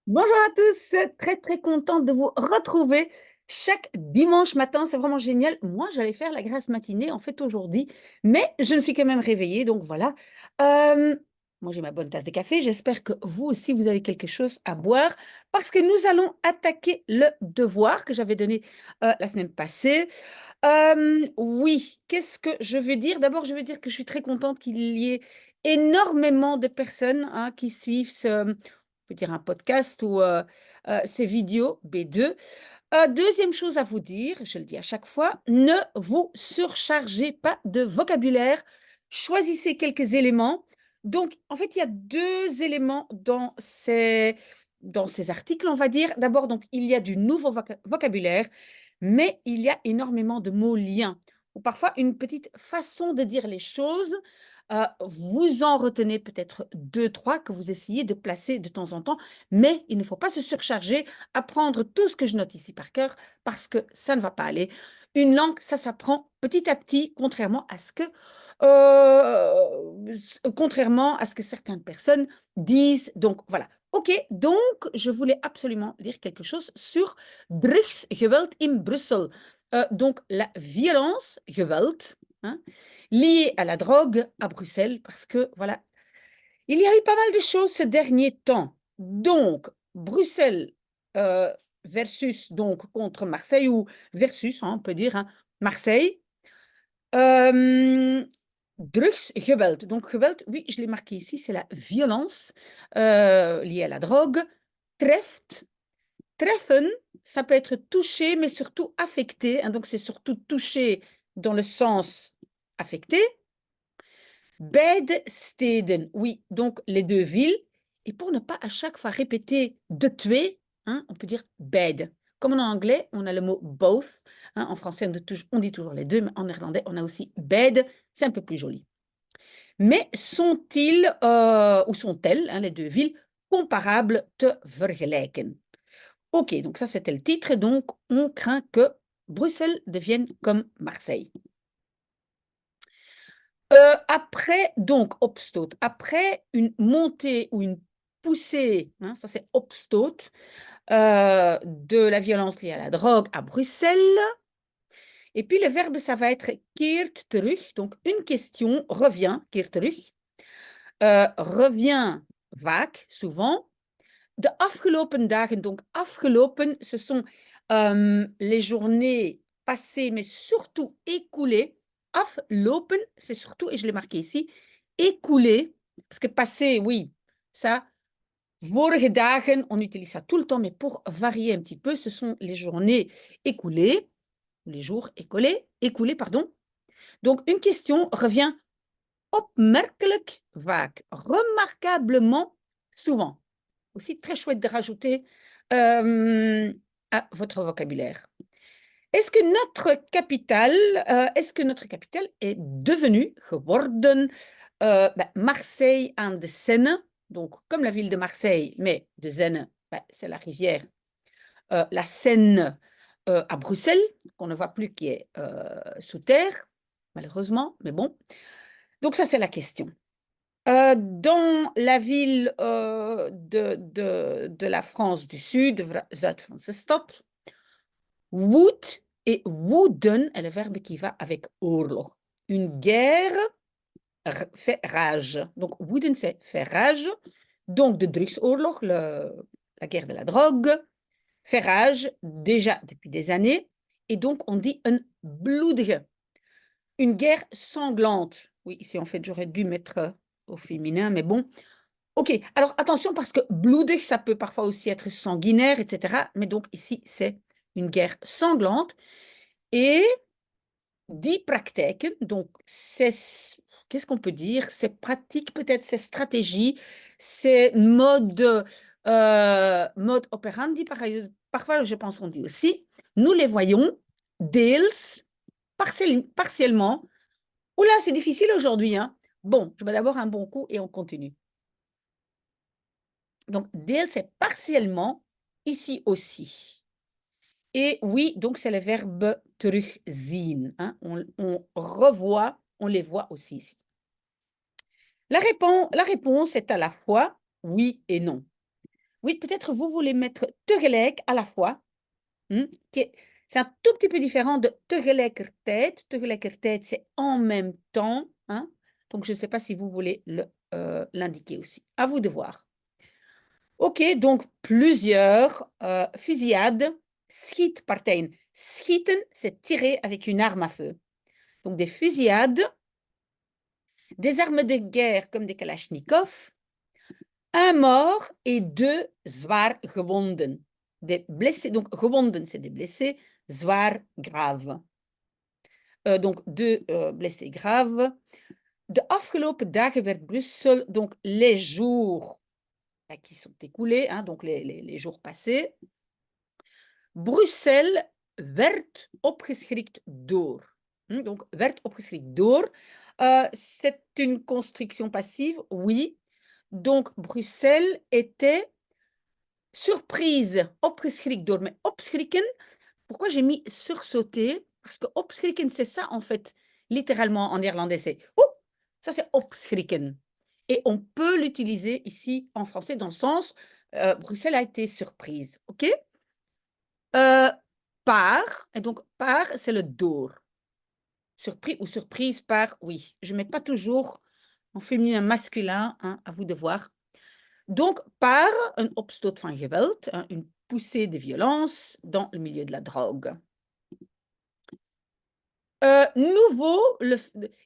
Bonjour à tous, très contente de vous retrouver chaque dimanche matin, c'est vraiment génial. Moi, j'allais faire la grasse matinée en fait aujourd'hui, mais je me suis quand même réveillée, donc voilà. Euh, Moi, j'ai ma bonne tasse de café. J'espère que vous aussi, vous avez quelque chose à boire parce que nous allons attaquer le devoir que j'avais donné la semaine passée. Oui, qu'est-ce que je veux dire? D'abord, je veux dire que je suis très contente qu'il y ait énormément de personnes qui suivent on peut dire un podcast ou ces vidéos B2. Deuxième chose à vous dire, je le dis à chaque fois, ne vous surchargez pas de vocabulaire. Choisissez quelques éléments. Donc, en fait, il y a deux éléments dans ces articles, on va dire. D'abord, donc, il y a du nouveau vocabulaire, mais il y a énormément de mots liens ou parfois une petite façon de dire les choses. Vous en retenez peut-être deux, trois que vous essayez de placer de temps en temps, mais il ne faut pas se surcharger à prendre tout ce que je note ici par cœur parce que ça ne va pas aller. Une langue, ça s'apprend petit à petit, contrairement à ce que certaines personnes disent. Donc voilà. Ok, donc je voulais absolument lire quelque chose sur drugsgeweld in Brussel. Donc la violence, geweld, hein, liée à la drogue à Bruxelles, parce que voilà, il y a eu pas mal de choses ce dernier temps. Donc, Bruxelles euh, versus, donc, contre Marseille, ou versus, on peut dire, hein, Marseille. Euh, Drugsgeweld. Donc, geweld, oui, je l'ai marqué ici, c'est la violence liée à la drogue. Treft, treffen, ça peut être touché, mais surtout affecté, hein, donc, c'est surtout touché dans le sens affecté. Bedsteden, oui, donc les deux villes. Et pour ne pas à chaque fois répéter de tuer, hein, on peut dire bed. Comme en anglais, on a le mot both. Hein, en français, on dit toujours les deux, mais en néerlandais, on a aussi bed. C'est un peu plus joli. Mais sont-ils ou sont-elles, hein, les deux villes, comparables te vergelijken? Ok, donc ça c'était le titre. Et donc, on craint que Bruxelles devienne comme Marseille. Après, donc, opstoot, après une montée ou une poussée, hein, ça c'est opstoot, de la violence liée à la drogue à Bruxelles. Et puis le verbe, ça va être keert terug. Donc, une question revient, keert terug, revient vaak, souvent. De afgelopen dagen, donc afgelopen, ce sont les journées passées, mais surtout écoulées. Aflopen, c'est surtout, et je l'ai marqué ici, écoulé, parce que passé, oui, ça, vorige dagen, on utilise ça tout le temps, mais pour varier un petit peu, ce sont les journées écoulées, les jours écoulés, pardon. Donc, une question revient opmerkelijk vaak, remarquablement souvent. Aussi très chouette de rajouter à votre vocabulaire. Est-ce que notre capitale est devenue, geworden, Marseille aan de Seine, donc comme la ville de Marseille, mais de Seine, c'est la rivière, la Seine à Bruxelles, qu'on ne voit plus qui est sous terre, malheureusement, mais bon. Donc ça, c'est la question. Dans la ville de la France du Sud, Zuid-Franse stad, woed et woeden est le verbe qui va avec oorlog. Une guerre fait rage. Donc, woeden, c'est fait rage. Donc, de drugsoorlog, la guerre de la drogue, fait rage déjà depuis des années. Et donc, on dit un bloedige. Une guerre sanglante. Oui, ici, en fait, j'aurais dû mettre au féminin, mais bon. Ok, alors attention parce que bloedig, ça peut parfois aussi être sanguinaire, etc. Mais donc ici, c'est une guerre sanglante. Et die praktijken, donc qu'est-ce qu'on peut dire? Ces pratiques, peut-être ces stratégies, ces mode operandi, parfois je pense qu'on dit aussi, nous les voyons deels, partiellement. Oula, c'est difficile aujourd'hui, hein? Bon, je mets d'abord un bon coup et on continue. Donc, deel, c'est partiellement, ici aussi. Et oui, donc c'est le verbe terugzien. Hein? On revoit, on les voit aussi ici. La réponse est à la fois oui et non. Oui, peut-être vous voulez mettre tegelijk à la fois. C'est un tout petit peu différent de tegelijkertijd. Tegelijkertijd, c'est en même temps. Hein? Donc, je ne sais pas si vous voulez l'indiquer aussi. À vous de voir. OK, donc plusieurs fusillades, schietpartijen. Schieten, c'est tirer avec une arme à feu. Donc, des fusillades, des armes de guerre comme des kalachnikovs, un mort et 2 zwaar gewonden. Des blessés, donc gewonden, c'est des blessés, zwaar, grave. Donc 2 blessés graves. De afgelopen dagen werd Brussel, donc les jours qui sont écoulés, hein, donc les jours passés. Bruxelles werd opgeschrikt door. Donc, werd opgeschrikt door. C'est une construction passive, oui. Donc, Bruxelles était surprise, opgeschrikt door. Mais opschrikken, pourquoi j'ai mis sursauter? Parce que opschrikken, c'est ça, en fait, littéralement en néerlandais, c'est « Oh !» Ça, c'est opschrikken. Et on peut l'utiliser ici en français dans le sens Bruxelles a été surprise, OK? Par, et donc par, c'est le door. Surpris ou surprise par, oui. Je ne mets pas toujours en féminin masculin, hein, à vous de voir. Donc, par un opstoot van geweld, hein, une poussée de violence dans le milieu de la drogue. Nouveau,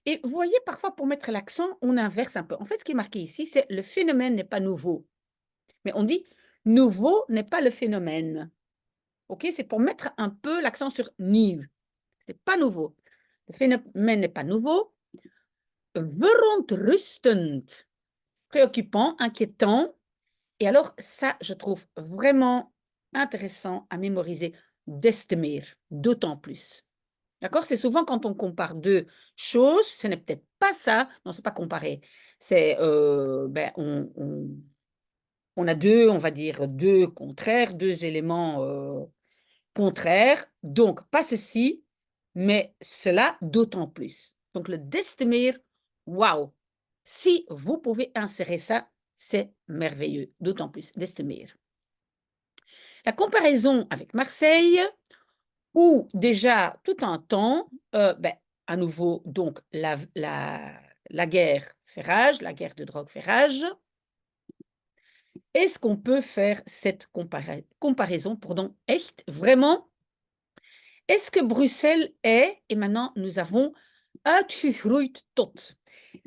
et vous voyez, parfois, pour mettre l'accent, on inverse un peu. En fait, ce qui est marqué ici, c'est le phénomène n'est pas nouveau. Mais on dit nouveau n'est pas le phénomène. OK? C'est pour mettre un peu l'accent sur nieuw. Ce n'est pas nouveau. Le phénomène n'est pas nouveau. Verontrustend. Préoccupant, inquiétant. Et alors, ça, je trouve vraiment intéressant à mémoriser. Des te meer, d'autant plus. D'accord? C'est souvent quand on compare deux choses, ce n'est peut-être pas ça. Non, c'est pas comparer. C'est, on a deux, on va dire, deux contraires, deux éléments contraires. Donc, pas ceci, mais cela d'autant plus. Donc, le des te meer, waouh! Si vous pouvez insérer ça, c'est merveilleux, d'autant plus, des te meer. La comparaison avec Marseille, où déjà tout un temps, à nouveau, donc la guerre fait rage, la guerre de drogue fait rage. Est-ce qu'on peut faire cette comparaison, pardon, echt, vraiment? Est-ce que Bruxelles est, et maintenant nous avons uitgegroeid tot.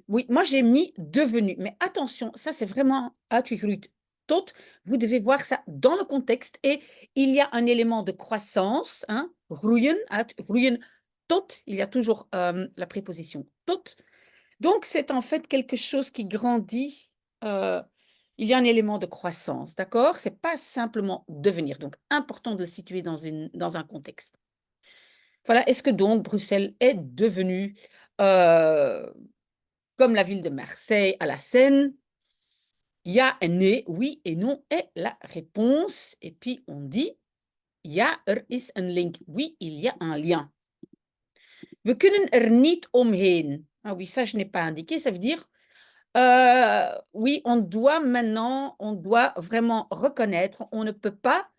Oui, moi j'ai mis devenu, mais attention, ça c'est vraiment uitgegroeid tot. Vous devez voir ça dans le contexte et il y a un élément de croissance, hein, groeien, uitgroeien tot, il y a toujours la préposition tot. Donc c'est en fait quelque chose qui grandit, il y a un élément de croissance, d'accord? C'est pas simplement devenir, donc important de le situer dans un contexte. Voilà, est-ce que donc Bruxelles est devenue comme la ville de Marseille à la Seine? Ja en nee, oui et non est la réponse. Et puis on dit ja, is een link. Oui, il y a un lien. We kunnen niet omheen. Ah oui, ça je n'ai pas indiqué, ça veut dire oui, on doit vraiment reconnaître, on ne peut pas,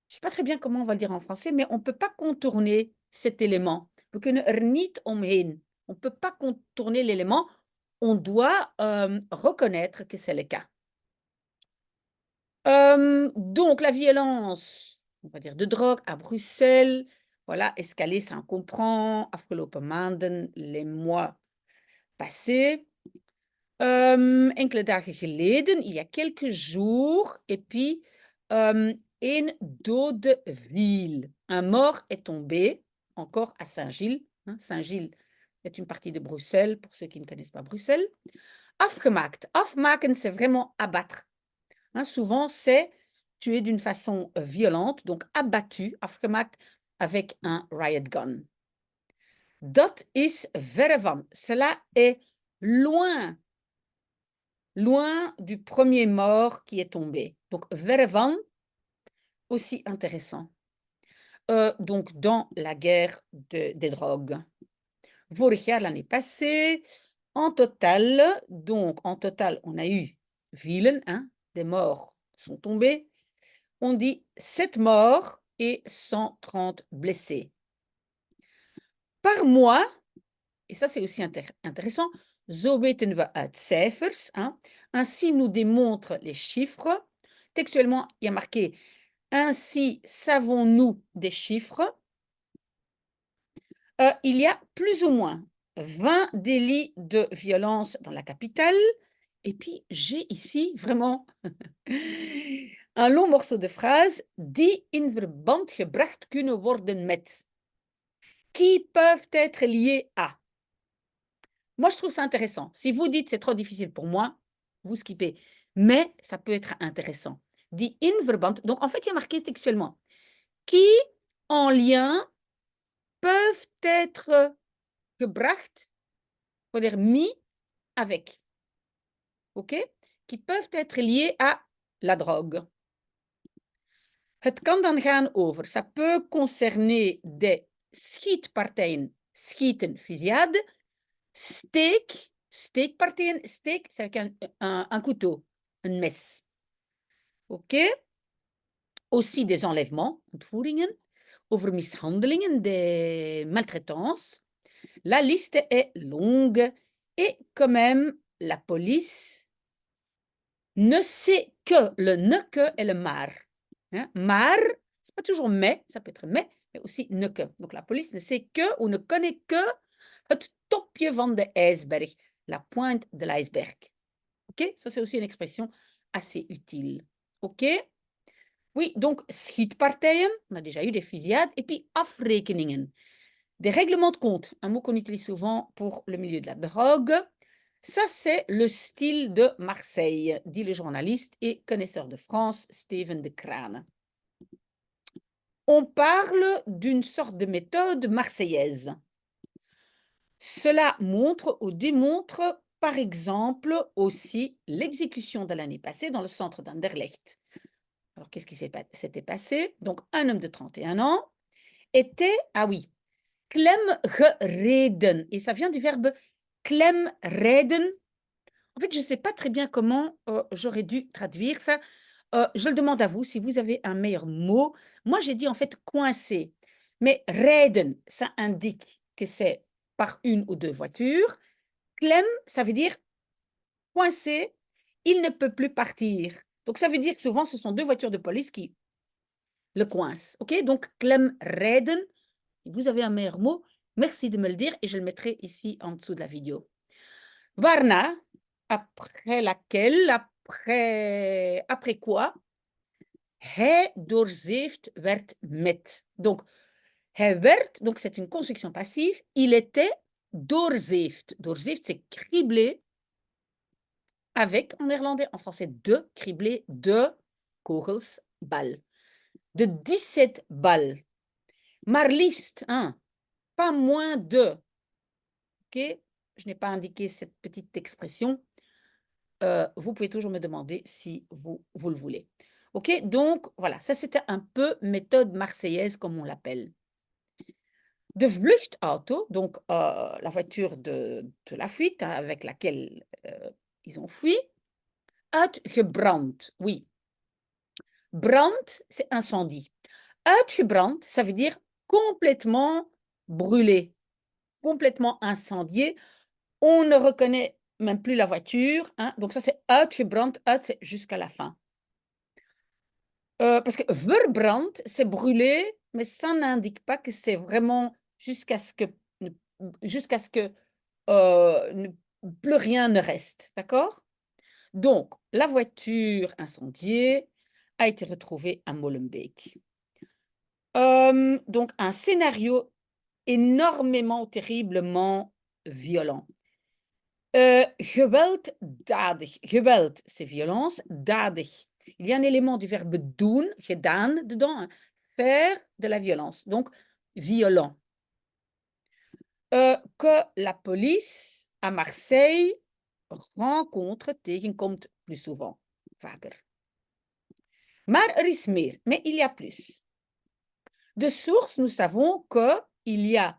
je ne sais pas très bien comment on va le dire en français, mais on ne peut pas contourner cet élément. We kunnen niet omheen. On ne peut pas contourner l'élément, on doit reconnaître que c'est le cas. Donc la violence, on va dire de drogue à Bruxelles, voilà, escalé, ça on comprend, afgelopen maanden, les mois passés. Enkele dagen geleden, il y a quelques jours, et puis een dode viel. Un mort est tombé, encore à Saint-Gilles. Hein, Saint-Gilles est une partie de Bruxelles, pour ceux qui ne connaissent pas Bruxelles. Afgemaakt. Afmaken, c'est vraiment abattre. Hein, souvent, c'est tuer d'une façon violente, donc abattu, afgemaakt, avec un riot gun. Dat is verre van. Cela est loin du premier mort qui est tombé. Donc, verre van, aussi intéressant. Donc, dans la guerre des drogues. Vorig jaar, l'année passée, en total, on a eu vielen, hein, des morts sont tombés. On dit 7 morts et 130 blessés. Par mois, et ça c'est aussi intéressant, zo weten we uit cijfers, hein, ainsi nous démontrent les chiffres. Textuellement, il y a marqué ainsi savons-nous des chiffres. Il y a plus ou moins 20 délits de violence dans la capitale. Et puis, j'ai ici vraiment un long morceau de phrase die in verband gebracht kunnen worden met, qui peuvent être liés à. Moi, je trouve ça intéressant. Si vous dites c'est trop difficile pour moi, vous skippez. Mais ça peut être intéressant. Die in verband. Donc, en fait, il y a marqué textuellement qui, en lien, peuvent être gebracht, c'est-à-dire mis avec. OK? Qui peuvent être liés à la drogue. Het kan dan gaan over, ça peut concerner des schietpartijen, schieten, fusillade, steekpartijen, steek, c'est avec un couteau, un mes. OK? Aussi des enlèvements, ontvoeringen, over mishandelingen, des maltraitances. La liste est longue et quand même, la police ne sait que, le ne que et le maar. Hein? Maar, c'est pas toujours mais, ça peut être mais aussi ne que. Donc la police ne sait que ou ne connaît que het topje van de ijsberg, la pointe de l'iceberg. OK? Ça, c'est aussi une expression assez utile. OK? Oui, donc schietpartijen, on a déjà eu des fusillades, et puis afrekeningen. Des règlements de compte, un mot qu'on utilise souvent pour le milieu de la drogue. Ça, c'est le style de Marseille, dit le journaliste et connaisseur de France, Steven de Crane. On parle d'une sorte de méthode marseillaise. Cela montre ou démontre, par exemple, aussi l'exécution de l'année passée dans le centre d'Anderlecht. Alors, qu'est-ce qui s'était passé? Donc, un homme de 31 ans était, ah oui, klemgereden. Et ça vient du verbe klemreden. En fait, je ne sais pas très bien comment j'aurais dû traduire ça. Je le demande à vous, si vous avez un meilleur mot. Moi, j'ai dit en fait coincé. Mais reden, ça indique que c'est par une ou deux voitures. Klem, ça veut dire coincé, il ne peut plus partir. Donc, ça veut dire que souvent, ce sont deux voitures de police qui le coincent. OK? Donc, klemreden, si vous avez un meilleur mot, merci de me le dire et je le mettrai ici en dessous de la vidéo. Waarna, après laquelle, après quoi, hij doorzeefd werd met. Donc, hij werd, donc c'est une construction passive, il était doorzeefd. Doorzeefd, c'est criblé avec, en néerlandais, en français, de, criblé de kogels, balles. De 17 balles. Maar liefst, hein, pas moins de. OK? Je n'ai pas indiqué cette petite expression. Vous pouvez toujours me demander si vous le voulez. OK? Donc, voilà, ça c'était un peu méthode marseillaise, comme on l'appelle. De vluchtauto, donc la voiture de la fuite, hein, avec laquelle ils ont fui. Uitgebrand, oui. Brand, c'est incendie. Uitgebrand, ça veut dire complètement brûlé, complètement incendié. On ne reconnaît même plus la voiture. Hein, donc ça, c'est uitgebrand. Uit, c'est jusqu'à la fin. Parce que verbrand, c'est brûlé, mais ça n'indique pas que c'est vraiment jusqu'à ce que plus rien ne reste. D'accord? Donc, la voiture incendiée a été retrouvée à Molenbeek. Donc, un scénario énormément, terriblement violent. Gewelddadig. Geweld, c'est violence. Dadig. Il y a un élément du verbe doen, gedaan, dedans. Hein. Faire de la violence. Donc, violent. Que la police à Marseille rencontre, tegenkomt plus souvent. Vaker. Maar er is meer. Mais il y a plus. De source, nous savons qu'il y a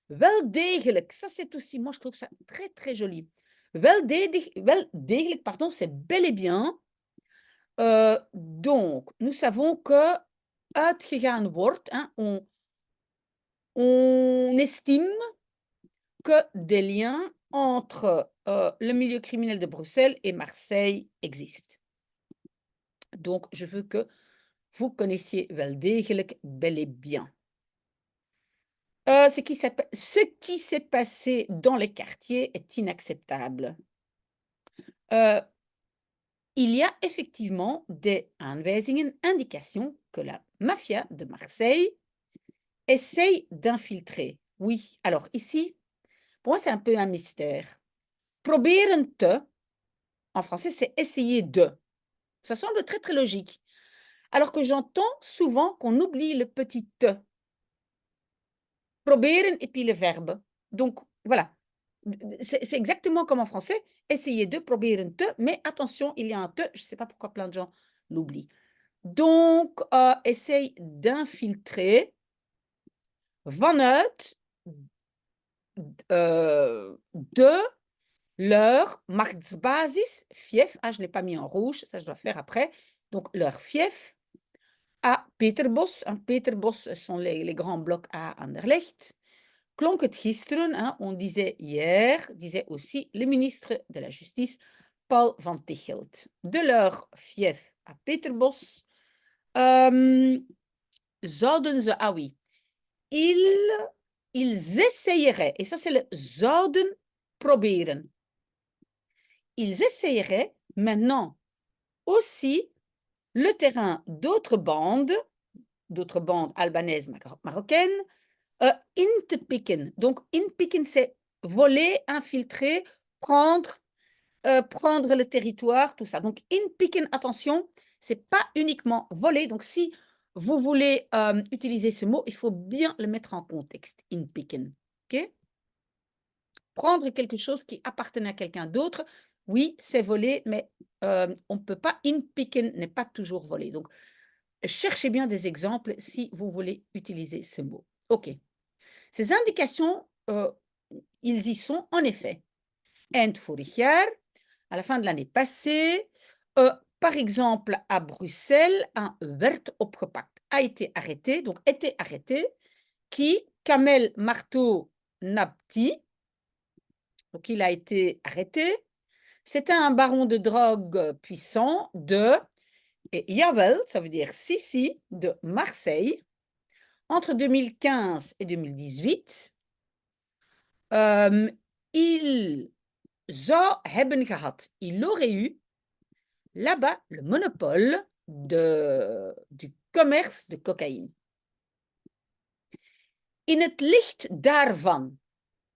wel degelijk. Ça, c'est aussi, moi, je trouve ça très, très joli. Wel degelijk, pardon, c'est bel et bien Donc, nous savons que uitgegaan wordt, hein, on estime que des liens entre le milieu criminel de Bruxelles et Marseille existent. Donc, je veux que vous connaissiez wel degelijk bel et bien. Ce qui s'est passé dans les quartiers est inacceptable. Il y a effectivement des aanwijzingen, indications que la mafia de Marseille essaye d'infiltrer. Oui, alors ici, pour moi, c'est un peu un mystère. Proberen te, en français, c'est essayer de. Ça semble très, très logique. Alors que j'entends souvent qu'on oublie le petit te. Proberen et puis le verbe. Donc, voilà. C'est exactement comme en français. Essayer de, proberen te, mais attention, il y a un te. Je ne sais pas pourquoi plein de gens l'oublient. Donc, essaye d'infiltrer vanuit de leur machtsbasis, fief. Ah, je ne l'ai pas mis en rouge, ça je dois faire après. Donc, leur fief à Peterbos. Peterbos, ce sont les grands blocs à Anderlecht. Klonk het gisteren, hein, on disait hier, disait aussi le ministre de la Justice, Paul van Tichelt. De leur fief à Peterbos, zouden ze, ah oui, ils essayeraient, et ça c'est le zouden proberen, ils essayeraient maintenant aussi le terrain d'autres bandes albanaises, marocaines, in te pikken. Donc, in pikken, c'est voler, infiltrer, prendre le territoire, tout ça. Donc, in pikken, attention, c'est pas uniquement voler. Donc, si vous voulez utiliser ce mot, il faut bien le mettre en contexte, in pikken. OK? Prendre quelque chose qui appartenait à quelqu'un d'autre, oui, c'est voler, mais on ne peut pas, in pikken n'est pas toujours voler. Donc, cherchez bien des exemples si vous voulez utiliser ce mot. OK. Ces indications, ils y sont en effet. Eind vorig jaar, à la fin de l'année passée, par exemple à Bruxelles, un werd opgepakt, a été arrêté, donc était arrêté, qui, Kamel Marteau Napti, donc il a été arrêté, c'était un baron de drogue puissant de, et jawel, ça veut dire si, de Marseille, entre 2015 et 2018. Il zou hebben gehad, il aurait eu là-bas le monopole du commerce de cocaïne. In het licht daarvan,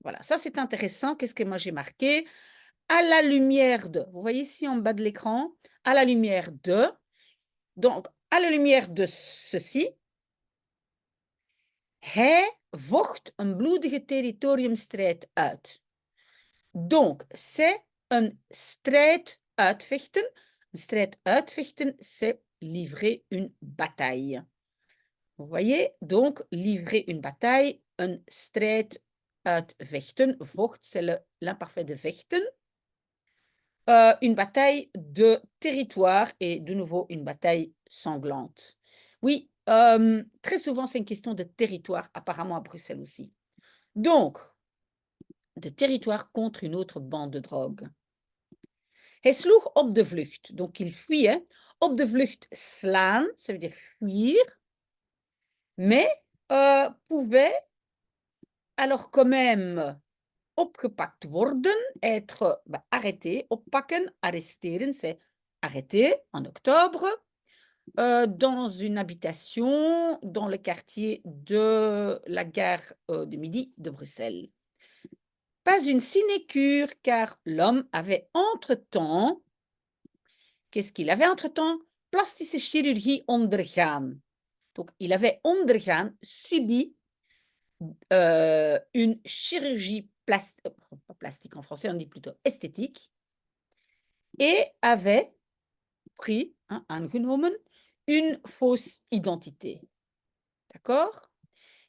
voilà, ça c'est intéressant, qu'est-ce que moi j'ai marqué? À la lumière de, vous voyez ici en bas de l'écran, à la lumière de, donc à la lumière de ceci, hij vocht een bloedige territoriumstrijd uit. Donc, c'est een strijd uitvechten. Een strijd uitvechten, c'est livrer une bataille. Vous voyez? Donc, livrer une bataille, een strijd uitvechten. Vocht, c'est l'imparfait de vechten. Une bataille de territoire et de nouveau une bataille sanglante. Oui, très souvent, c'est une question de territoire, apparemment à Bruxelles aussi. Donc, de territoire contre une autre bande de drogue. Hij sloeg op de vlucht, donc il fuyait. Op de vlucht slaan, ça veut dire fuir, mais pouvait alors quand même opgepakt worden, être arrêté. Oppakken, arresteren, c'est arrêté en octobre, dans une habitation dans le quartier de la gare de Midi de Bruxelles. Pas une sinécure, car l'homme avait entre-temps, qu'est-ce qu'il avait entre-temps? Plastische chirurgie ondergaan. Donc, il avait ondergaan, subi une chirurgie plastique en français, on dit plutôt esthétique, et avait pris, aangenomen, une fausse identité. D'accord?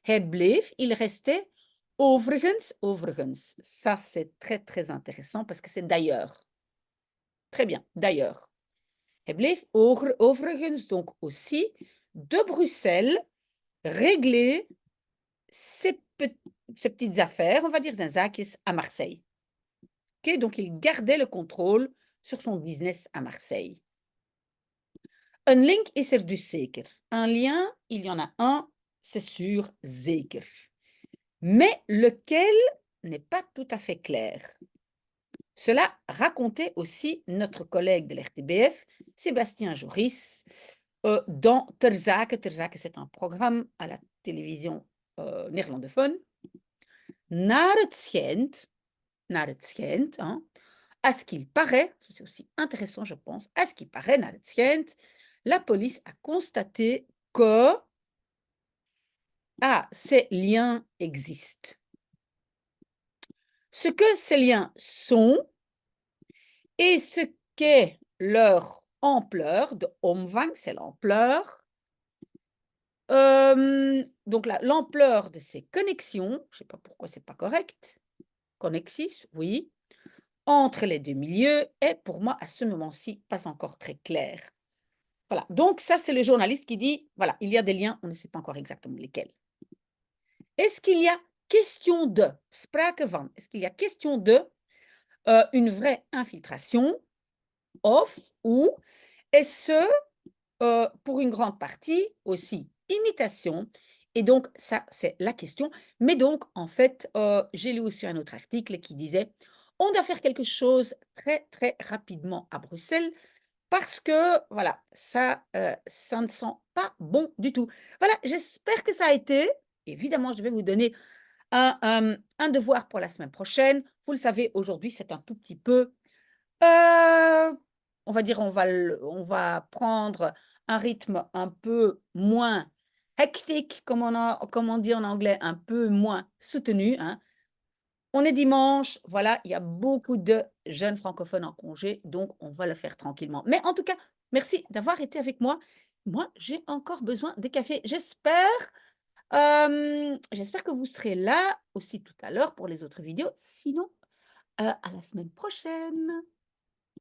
Hij bleef, il restait, overigens, ça c'est très très intéressant parce que c'est d'ailleurs. Très bien, d'ailleurs. Hij bleef overigens donc aussi de Bruxelles régler ses petites affaires, on va dire zijn zaakjes, à Marseille. Ok, donc il gardait le contrôle sur son business à Marseille. Een link is er dus zeker. Un lien, il y en a un, c'est sûr, zeker. Mais lequel n'est pas tout à fait clair. Cela racontait aussi notre collègue de l'RTBF, Sébastien Joris, dans Ter Zake. Ter Zake, c'est un programme à la télévision néerlandophone. Naar het schijnt, hein, à ce qu'il paraît, c'est aussi intéressant, je pense, à ce qu'il paraît, naar het schijnt, la police a constaté que ces liens existent. Ce que ces liens sont et ce qu'est leur ampleur, de omvang, c'est l'ampleur. Donc l'ampleur de ces connexions, je ne sais pas pourquoi c'est pas correct, connexis, oui, entre les deux milieux est pour moi à ce moment-ci pas encore très clair. Voilà, donc ça c'est le journaliste qui dit, voilà, il y a des liens, on ne sait pas encore exactement lesquels. Est-ce qu'il y a question de, sprake van, est-ce qu'il y a question de une vraie infiltration, of, ou est-ce pour une grande partie aussi imitation? Et donc, ça, c'est la question. Mais donc, en fait, j'ai lu aussi un autre article qui disait, on doit faire quelque chose très, très rapidement à Bruxelles parce que, voilà, ça ne sent pas bon du tout. Voilà, j'espère que ça a été. Évidemment, je vais vous donner un devoir pour la semaine prochaine. Vous le savez, aujourd'hui, c'est un tout petit peu on va dire, on va prendre un rythme un peu moins hectique, comme on dit en anglais, un peu moins soutenu, hein. On est dimanche, voilà, il y a beaucoup de jeunes francophones en congé, donc on va le faire tranquillement. Mais en tout cas, merci d'avoir été avec moi. Moi, j'ai encore besoin de café. J'espère que vous serez là aussi tout à l'heure pour les autres vidéos. Sinon, à la semaine prochaine.